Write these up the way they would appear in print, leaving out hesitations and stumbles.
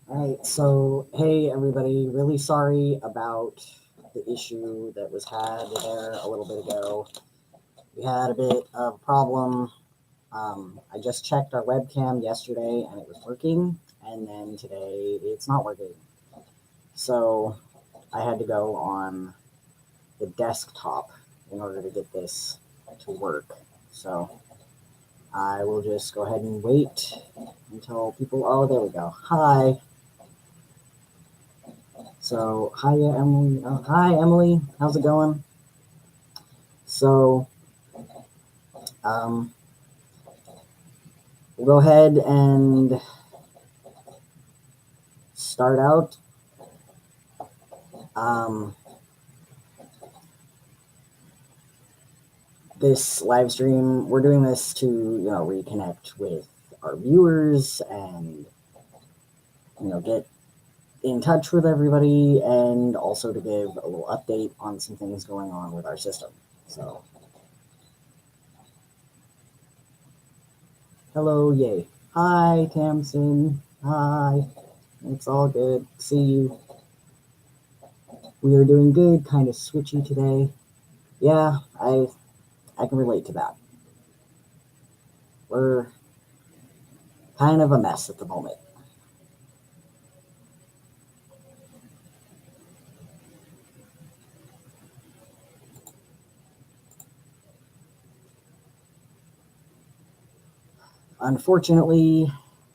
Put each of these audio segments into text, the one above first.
All right, so hey everybody, really sorry about the issue that was had there a little bit ago. We had a bit of a problem. I just checked our webcam yesterday and it was working, and then today it's not working. So I had to go on the desktop in order to get this to work. So I will just go ahead and wait until people. Oh, there we go. Hi. So, hi, Emily. Hi, Emily. How's it going? So, um, we'll go ahead and start out. Um, this live stream, we're doing this to, reconnect with our viewers and, get in touch with everybody and also to give a little update on some things going on with our system. So, hello, yay. Hi, Tamsin. Hi. It's all good. See you. We are doing good, kind of switchy today. Yeah, I can relate to that. We're kind of a mess at the moment. Unfortunately,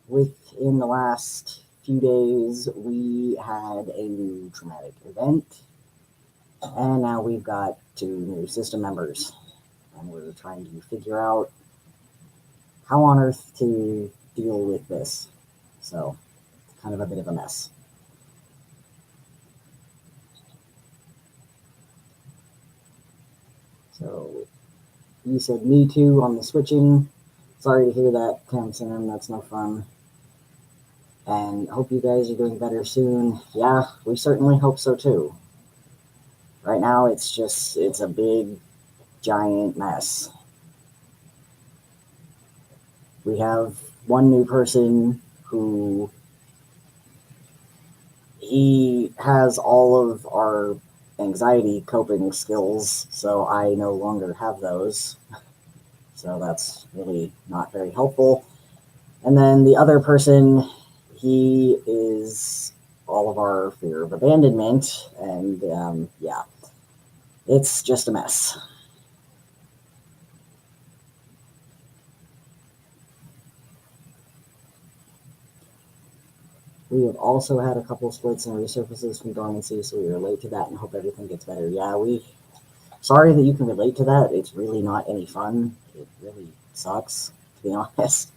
within the last few days, we had a new traumatic event, and now we've got two new system members, and we're trying to figure out how on earth to deal with this. So, kind of a bit of a mess. So, you said me too on the switching. Sorry to hear that, Tamsin. That's no fun. And hope you guys are doing better soon. Yeah, we certainly hope so too. Right now, it's a big, giant mess. We have one new person who he has all of our anxiety coping skills, so I no longer have those. So that's really not very helpful. And then the other person, he is all of our fear of abandonment, and yeah, it's just a mess. We have also had a couple splits and resurfaces from dormancy, so we relate to that and hope everything gets better. Yeah, we sorry that you can relate to that. It's really not any fun. It really sucks, to be honest.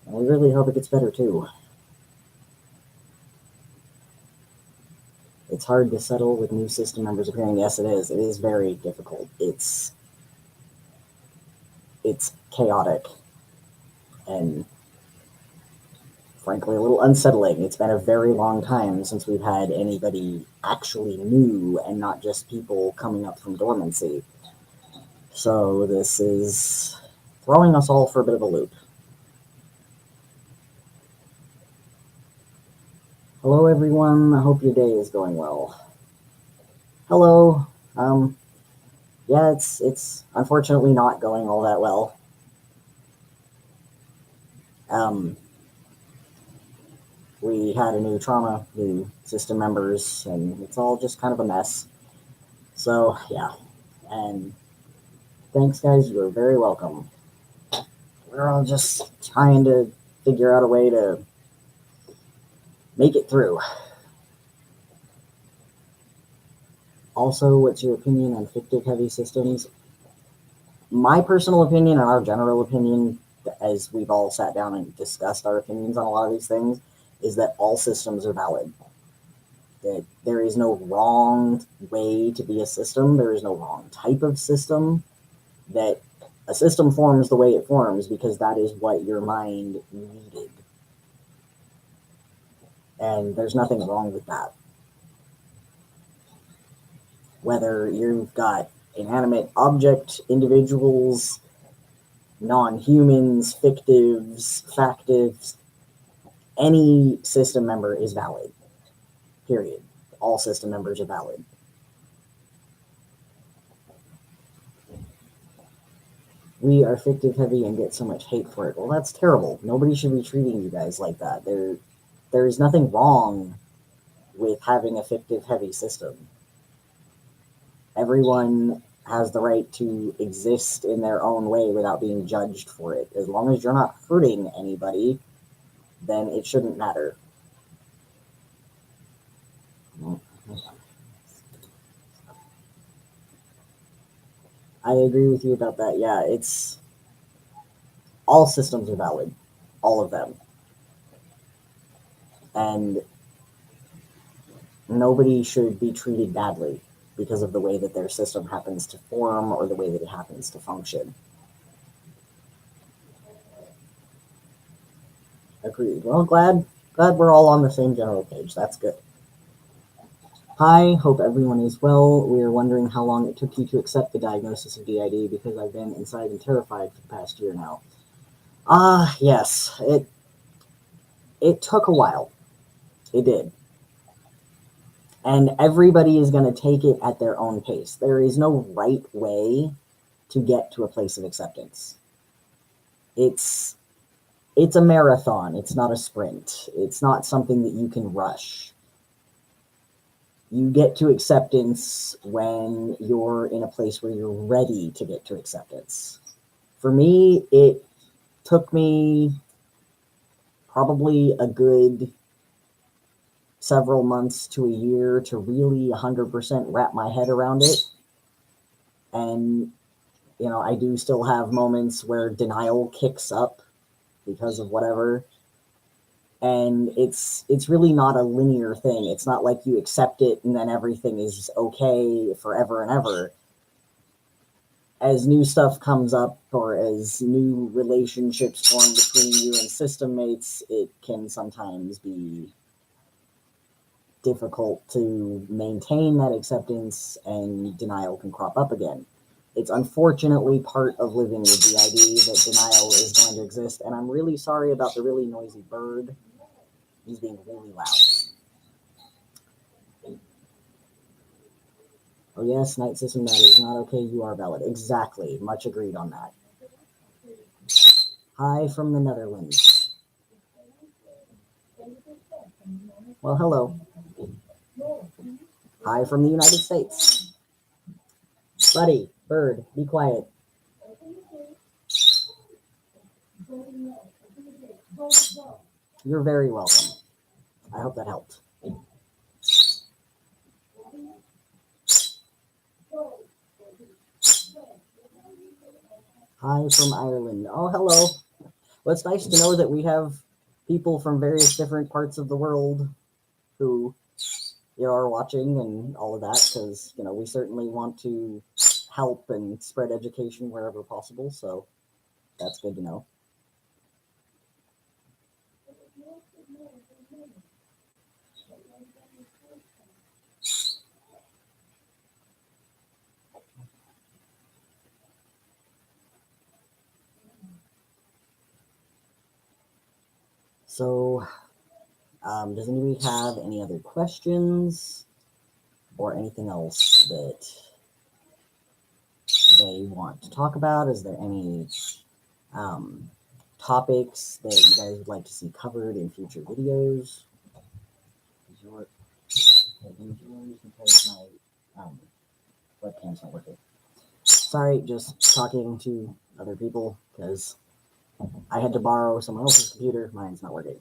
And we really hope it gets better too. It's hard to settle with new system members appearing. Yes, it is. It is very difficult. It's chaotic and frankly a little unsettling. It's been a very long time since we've had anybody actually new and not just people coming up from dormancy. So this is throwing us all for a bit of a loop. Hello, everyone. I hope your day is going well. Hello. Um, yeah, it's unfortunately not going all that well. Um, we had a new trauma, new system members, and it's all just kind of a mess. So yeah, and thanks, guys. You're very welcome. We're all just trying to figure out a way to make it through. Also, what's your opinion on fictive heavy systems? My personal opinion and our general opinion, as we've all sat down and discussed our opinions on a lot of these things, is that all systems are valid. That there is no wrong way to be a system, there is no wrong type of system, that a system forms the way it forms because that is what your mind needed. And there's nothing wrong with that. Whether you've got inanimate object individuals, non humans, fictives, factives, any system member is valid, period. All system members are valid. We are fictive heavy and get so much hate for it. Well, that's terrible. Nobody should be treating you guys like that. There's nothing wrong with having a fictive heavy system. Everyone has the right to exist in their own way without being judged for it. As long as you're not hurting anybody, then it shouldn't matter. I agree with you about that. Yeah, it's all systems are valid, all of them. And nobody should be treated badly because of the way that their system happens to form or the way that it happens to function. Agreed. Well, glad we're all on the same general page. That's good. Hi, hope everyone is well. We are wondering how long it took you to accept the diagnosis of DID because I've been inside and terrified for the past year now. Yes, it took a while. It did. And everybody is going to take it at their own pace. There is no right way to get to a place of acceptance. It's a marathon. It's not a sprint. It's not something that you can rush. You get to acceptance when you're in a place where you're ready to get to acceptance. For me, it took me probably a good several months to a year to really 100% wrap my head around it. And, I do still have moments where denial kicks up because of whatever. And it's really not a linear thing. It's not like you accept it and then everything is okay forever and ever. As new stuff comes up or as new relationships form between you and system mates, it can sometimes be difficult to maintain that acceptance, and denial can crop up again. It's unfortunately part of living with DID that denial is going to exist, and I'm really sorry about the really noisy bird. He's being really loud. Oh yes, night system, that is not okay. You are valid. Exactly. Much agreed on that. Hi from the Netherlands. Well, hello. Hi from the United States. Buddy, bird, be quiet. You're very welcome. I hope that helped. Hi from Ireland. Oh, hello. Well, it's nice to know that we have people from various different parts of the world who are watching and all of that, because we certainly want to help and spread education wherever possible, so that's good to know. So does anybody have any other questions or anything else that they want to talk about? Is there any topics that you guys would like to see covered in future videos? Because my webcam's not working. Sorry, just talking to other people because I had to borrow someone else's computer. Mine's not working.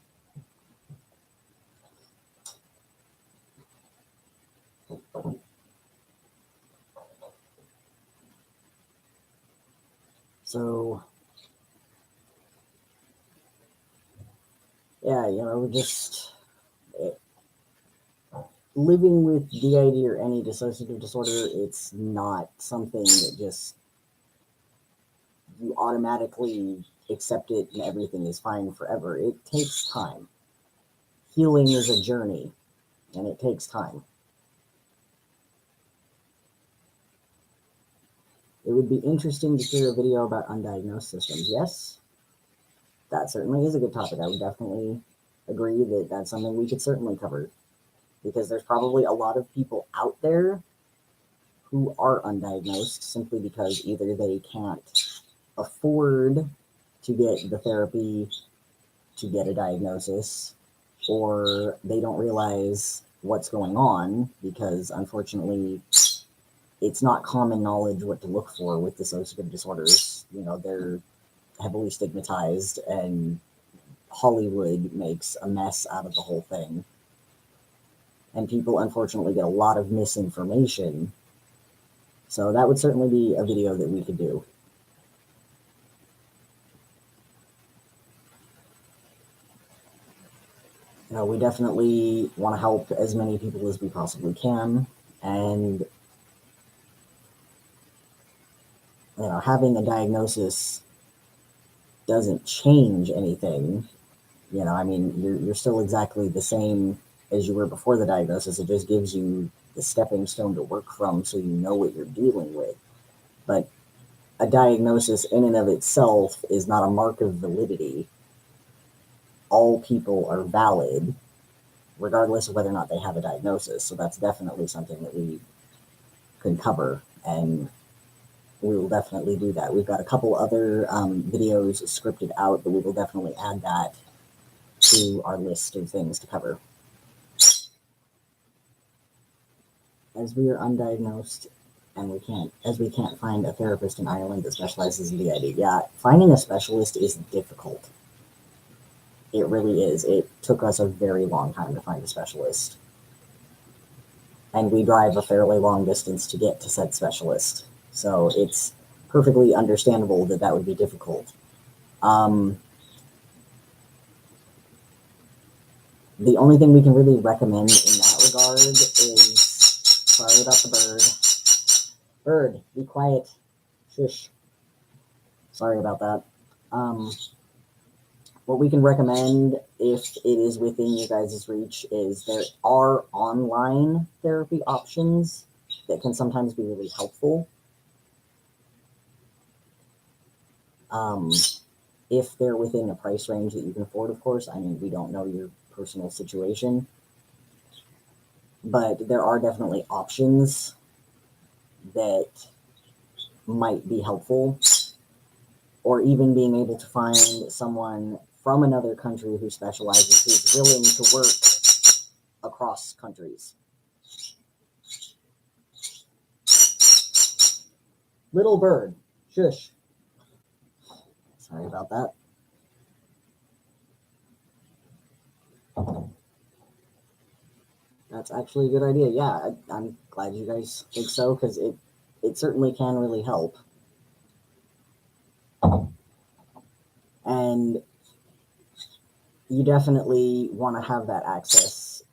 So, yeah, just living with DID or any dissociative disorder, it's not something that just you automatically accept it and everything is fine forever. It takes time. Healing is a journey, and it takes time. It would be interesting to hear a video about undiagnosed systems. Yes, that certainly is a good topic. I would definitely agree that that's something we could certainly cover, because there's probably a lot of people out there who are undiagnosed simply because either they can't afford to get the therapy to get a diagnosis, or they don't realize what's going on because, unfortunately, it's not common knowledge what to look for with dissociative disorders. They're heavily stigmatized, and Hollywood makes a mess out of the whole thing. And people, unfortunately, get a lot of misinformation. So that would certainly be a video that we could do. We definitely want to help as many people as we possibly can. And, having a diagnosis doesn't change anything. You're still exactly the same as you were before the diagnosis. It just gives you the stepping stone to work from so you know what you're dealing with. But a diagnosis in and of itself is not a mark of validity. All people are valid, regardless of whether or not they have a diagnosis. So that's definitely something that we could cover, and we will definitely do that. We've got a couple other videos scripted out, but we will definitely add that to our list of things to cover. As we are undiagnosed and we can't find a therapist in Ireland that specializes in DID. Yeah, finding a specialist is difficult. It really is. It took us a very long time to find a specialist. And we drive a fairly long distance to get to said specialist. So it's perfectly understandable that would be difficult. The only thing we can really recommend in that regard is, sorry about the bird. Bird, be quiet. Shush. Sorry about that. What we can recommend, if it is within your guys' reach, is there are online therapy options that can sometimes be really helpful. If they're within a price range that you can afford, of course. We don't know your personal situation, but there are definitely options that might be helpful, or even being able to find someone from another country who specializes, who's willing to work across countries. Little bird, shush. Sorry about that. That's actually a good idea. Yeah, I'm glad you guys think so, because it certainly can really help. And you definitely want to have that access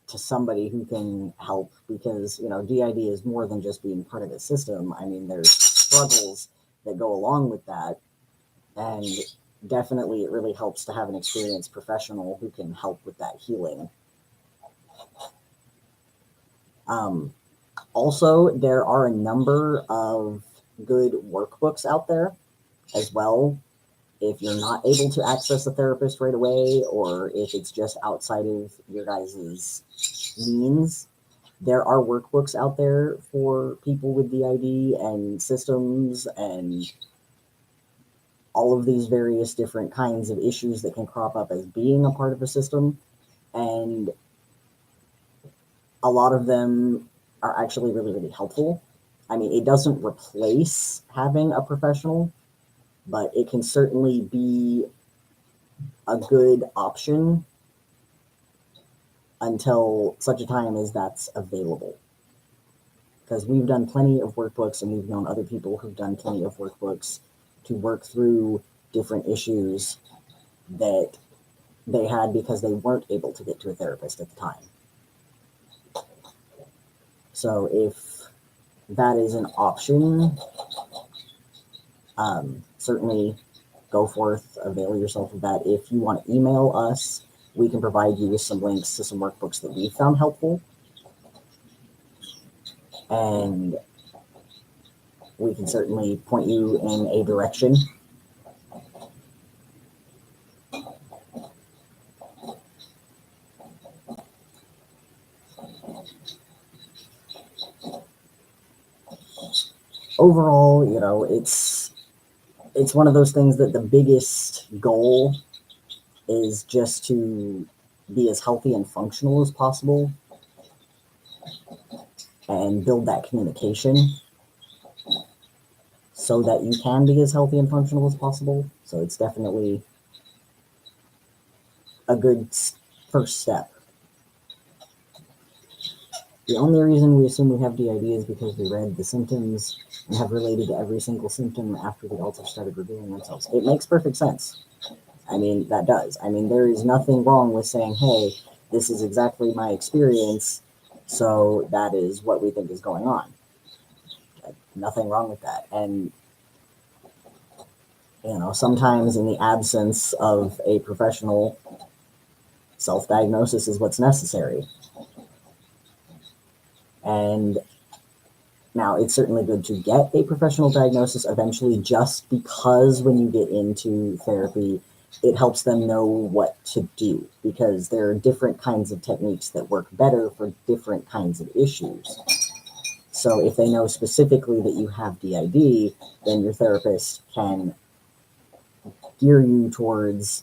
to somebody who can help, because, DID is more than just being part of the system. There's struggles that go along with that. And definitely it really helps to have an experienced professional who can help with that healing. Also, there are a number of good workbooks out there as well. If you're not able to access a therapist right away, or if it's just outside of your guys' means, there are workbooks out there for people with DID and systems and all of these various different kinds of issues that can crop up as being a part of a system. And a lot of them are actually really, really helpful. It doesn't replace having a professional, but it can certainly be a good option until such a time as that's available. Because we've done plenty of workbooks, and we've known other people who've done plenty of workbooks to work through different issues that they had because they weren't able to get to a therapist at the time. So if that is an option, certainly go forth, avail yourself of that. If you want to email us, we can provide you with some links to some workbooks that we found helpful. And we can certainly point you in a direction. overall, it's one of those things that the biggest goal is just to be as healthy and functional as possible and build that communication so that you can be as healthy and functional as possible. So it's definitely a good first step. The only reason we assume we have DID is because we read the symptoms and have related to every single symptom after the adults have started reviewing themselves. It makes perfect sense. I mean, that does. I mean, there is nothing wrong with saying, hey, this is exactly my experience, so that is what we think is going on. Nothing wrong with that. And, sometimes in the absence of a professional, self-diagnosis is what's necessary. And now, it's certainly good to get a professional diagnosis eventually, just because when you get into therapy, it helps them know what to do, because there are different kinds of techniques that work better for different kinds of issues. So if they know specifically that you have DID, then your therapist can gear you towards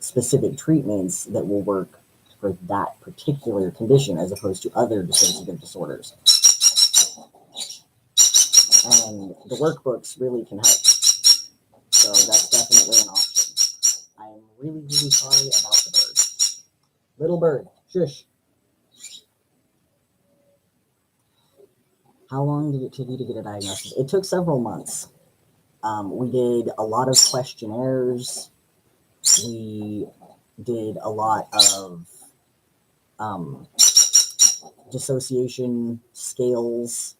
specific treatments that will work for that particular condition as opposed to other dissociative disorders. And the workbooks really can help. So that's definitely an option. I'm really, really sorry about the bird. Little bird, shush. How long did it take you to get a diagnosis? It took several months. We did a lot of questionnaires. We did a lot of dissociation scales.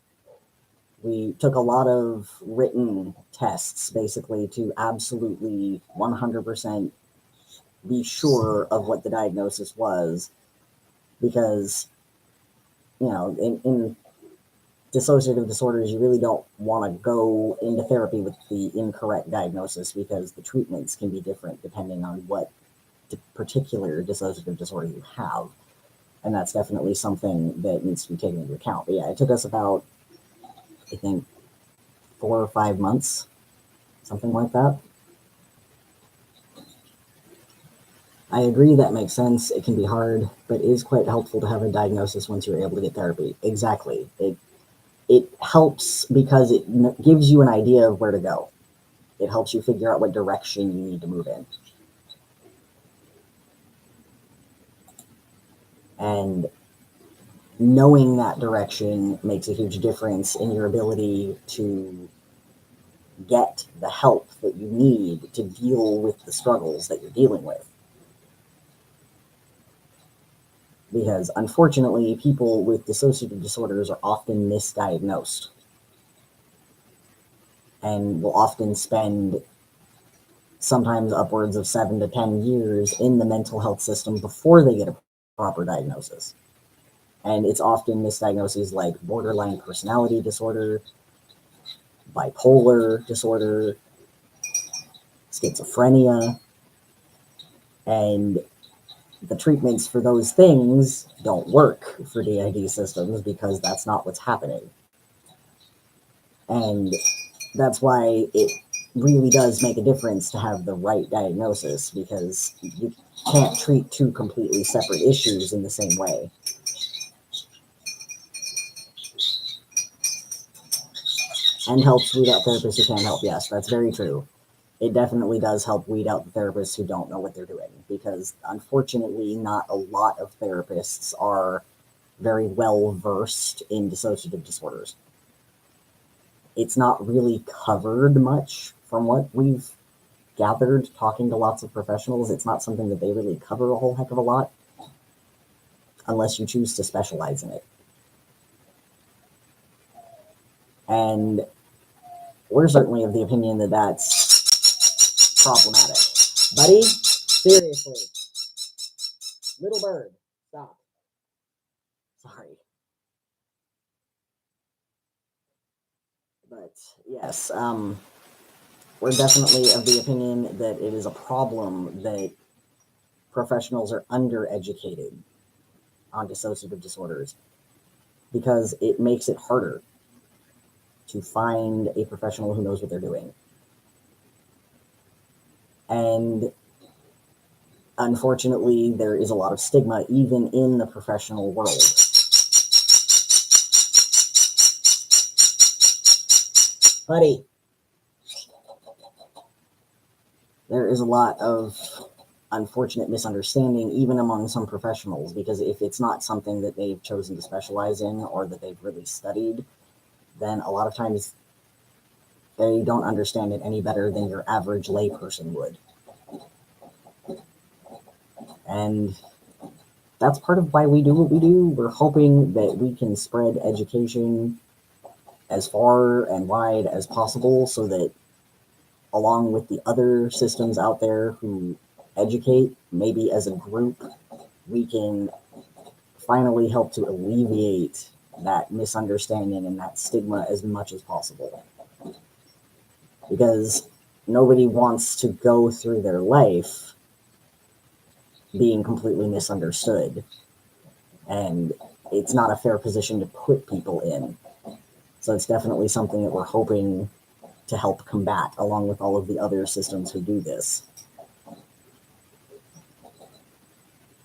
We took a lot of written tests, basically, to absolutely 100% be sure of what the diagnosis was, because, in dissociative disorders, you really don't want to go into therapy with the incorrect diagnosis, because the treatments can be different depending on what particular dissociative disorder you have. And that's definitely something that needs to be taken into account. But yeah, it took us about, I think, 4 or 5 months, something like that. I agree, that makes sense. It can be hard, but it is quite helpful to have a diagnosis once you're able to get therapy. Exactly. It helps because it gives you an idea of where to go. It helps you figure out what direction you need to move in. And knowing that direction makes a huge difference in your ability to get the help that you need to deal with the struggles that you're dealing with. Because unfortunately, people with dissociative disorders are often misdiagnosed and will often spend sometimes upwards of 7 to 10 years in the mental health system before they get a proper diagnosis. And it's often misdiagnoses like borderline personality disorder, bipolar disorder, schizophrenia, and the treatments for those things don't work for DID systems because that's not what's happening. And that's why it really does make a difference to have the right diagnosis, because you can't treat two completely separate issues in the same way. And helps weed out therapists who can't help. Yes, that's very true. It definitely does help weed out the therapists who don't know what they're doing, because unfortunately not a lot of therapists are very well versed in dissociative disorders. It's not really covered much from what we've gathered talking to lots of professionals. It's not something that they really cover a whole heck of a lot unless you choose to specialize in it. And we're certainly of the opinion that that's problematic. Buddy, seriously. Little bird, stop. Sorry. But yes, we're definitely of the opinion that it is a problem that professionals are undereducated on dissociative disorders, because it makes it harder. to find a professional who knows what they're doing. And unfortunately, there is a lot of stigma even in the professional world. Buddy, there is a lot of unfortunate misunderstanding even among some professionals, because if it's not something that they've chosen to specialize in or that they've really studied, then a lot of times they don't understand it any better than your average layperson would. And that's part of why we do what we do. We're hoping that we can spread education as far and wide as possible, so that along with the other systems out there who educate, maybe as a group, we can finally help to alleviate that misunderstanding and that stigma as much as possible. Because nobody wants to go through their life being completely misunderstood. And it's not a fair position to put people in. So it's definitely something that we're hoping to help combat, along with all of the other systems who do this.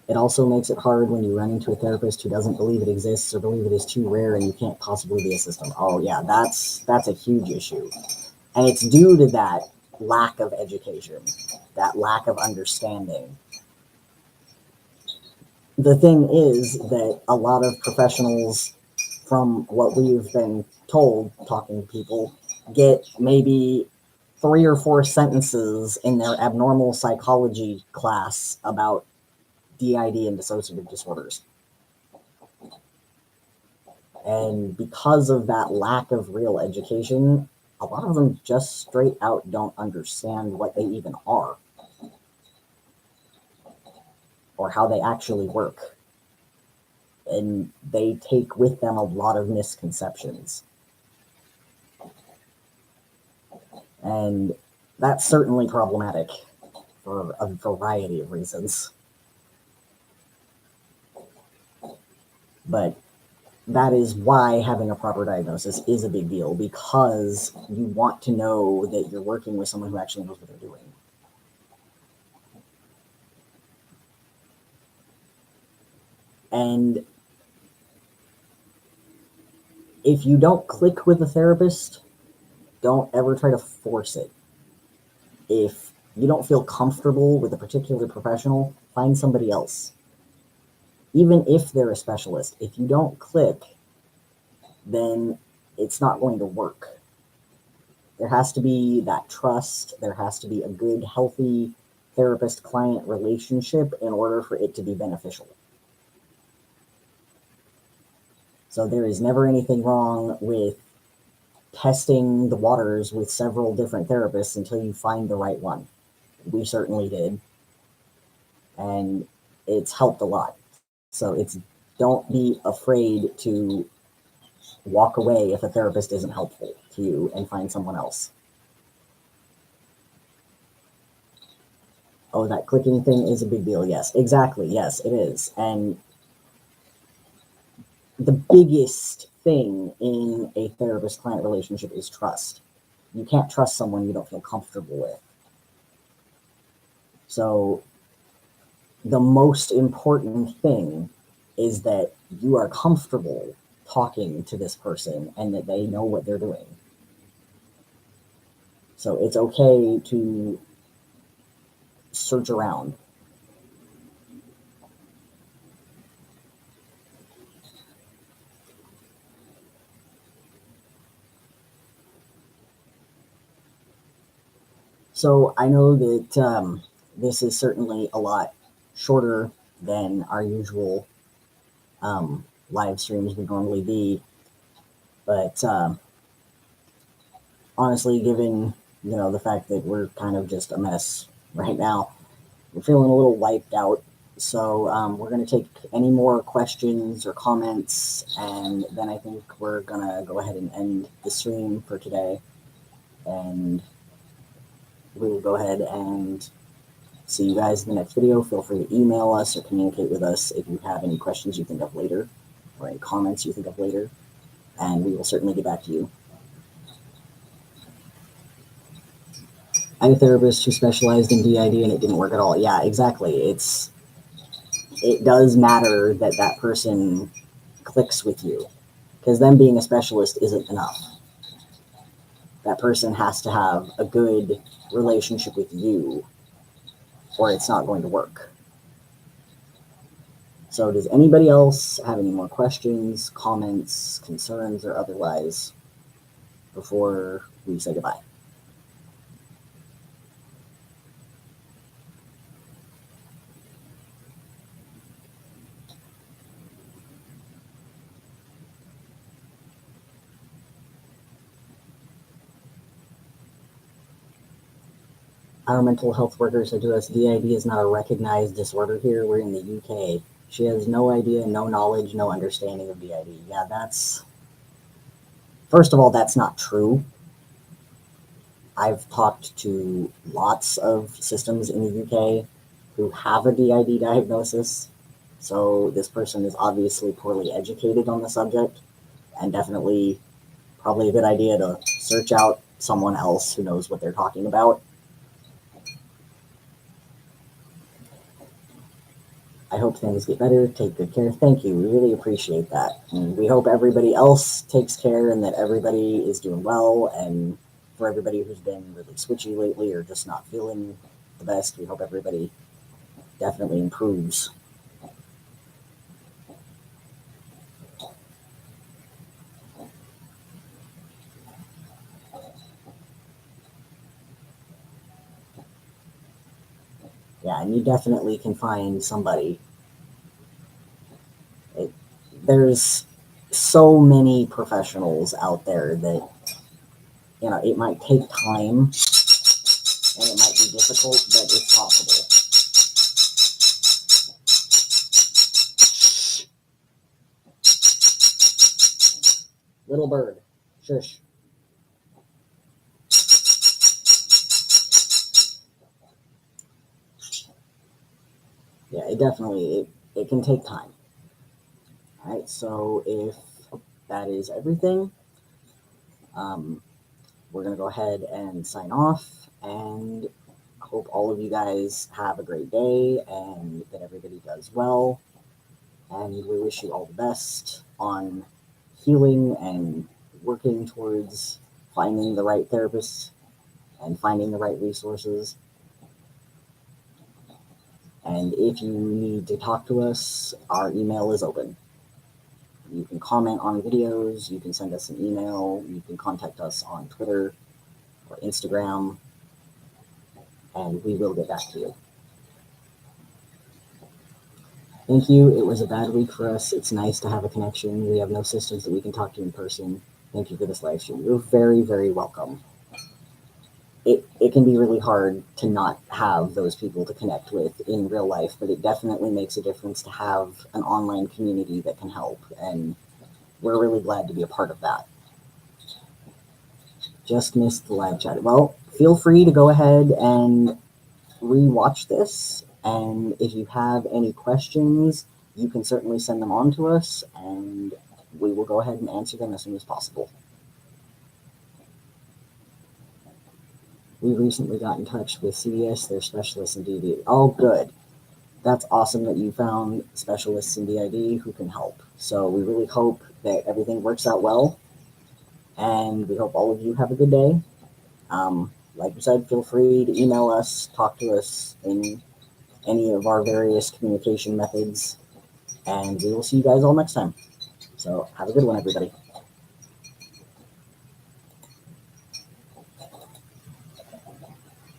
It also makes it hard when you run into a therapist who doesn't believe it exists or believe it is too rare and you can't possibly be a system. Oh yeah, that's a huge issue. And it's due to that lack of education, that lack of understanding. The thing is that a lot of professionals, from what we've been told, talking to people, get maybe 3 or 4 sentences in their abnormal psychology class about DID and dissociative disorders. And because of that lack of real education, a lot of them just straight out don't understand what they even are or how they actually work. And they take with them a lot of misconceptions. And that's certainly problematic for a variety of reasons. But that is why having a proper diagnosis is a big deal, because you want to know that you're working with someone who actually knows what they're doing. And if you don't click with a therapist, don't ever try to force it. If you don't feel comfortable with a particular professional, find somebody else. Even if they're a specialist, if you don't click, then it's not going to work. There has to be that trust. There has to be a good, healthy therapist-client relationship in order for it to be beneficial. So there is never anything wrong with testing the waters with several different therapists until you find the right one. We certainly did. And it's helped a lot. So don't be afraid to walk away if a therapist isn't helpful to you and find someone else. Oh, that clicking thing is a big deal. Yes, exactly. Yes, it is. And the biggest thing in a therapist-client relationship is trust. You can't trust someone you don't feel comfortable with. So the most important thing is that you are comfortable talking to this person and that they know what they're doing. So it's okay to search around. So I know that this is certainly a lot shorter than our usual live streams would normally be, but honestly, given the fact that we're kind of just a mess right now, we're feeling a little wiped out. So we're going to take any more questions or comments, and then I think we're going to go ahead and end the stream for today. And we will go ahead and see you guys in the next video. Feel free to email us or communicate with us if you have any questions you think of later or any comments you think of later, and we will certainly get back to you. I had a therapist who specialized in DID and it didn't work at all. Yeah, exactly. It does matter that that person clicks with you, because them being a specialist isn't enough. That person has to have a good relationship with you, or it's not going to work. So, does anybody else have any more questions, comments, concerns, or otherwise before we say goodbye? Our mental health worker said to us, DID is not a recognized disorder here. We're in the UK. She has no idea, no knowledge, no understanding of DID. Yeah, first of all, that's not true. I've talked to lots of systems in the UK who have a DID diagnosis. So this person is obviously poorly educated on the subject, and definitely probably a good idea to search out someone else who knows what they're talking about. I hope things get better. Take good care. Thank you. We really appreciate that. And we hope everybody else takes care and that everybody is doing well. And for everybody who's been really switchy lately or just not feeling the best, we hope everybody definitely improves. Yeah, and you definitely can find somebody. It, there's so many professionals out there that, it might take time and it might be difficult, but it's possible. Little bird, shush. Yeah, it can take time. All right, so if that is everything, um, we're gonna go ahead and sign off, and hope all of you guys have a great day and that everybody does well. And we wish you all the best on healing and working towards finding the right therapists and finding the right resources. And if you need to talk to us, our email is open. You can comment on videos, you can send us an email, you can contact us on Twitter or Instagram, and we will get back to you. Thank you. It was a bad week for us. It's nice to have a connection. We have no sisters that we can talk to in person. Thank you for this live stream. You're very, very welcome. It can be really hard to not have those people to connect with in real life, but it definitely makes a difference to have an online community that can help. And we're really glad to be a part of that. Just missed the live chat. Well, feel free to go ahead and rewatch this. And if you have any questions, you can certainly send them on to us, and we will go ahead and answer them as soon as possible. We recently got in touch with CDS, their specialists in DID. Oh, good. That's awesome that you found specialists in DID who can help. So we really hope that everything works out well, and we hope all of you have a good day. Like I said, feel free to email us, talk to us in any of our various communication methods, and we will see you guys all next time. So have a good one, everybody.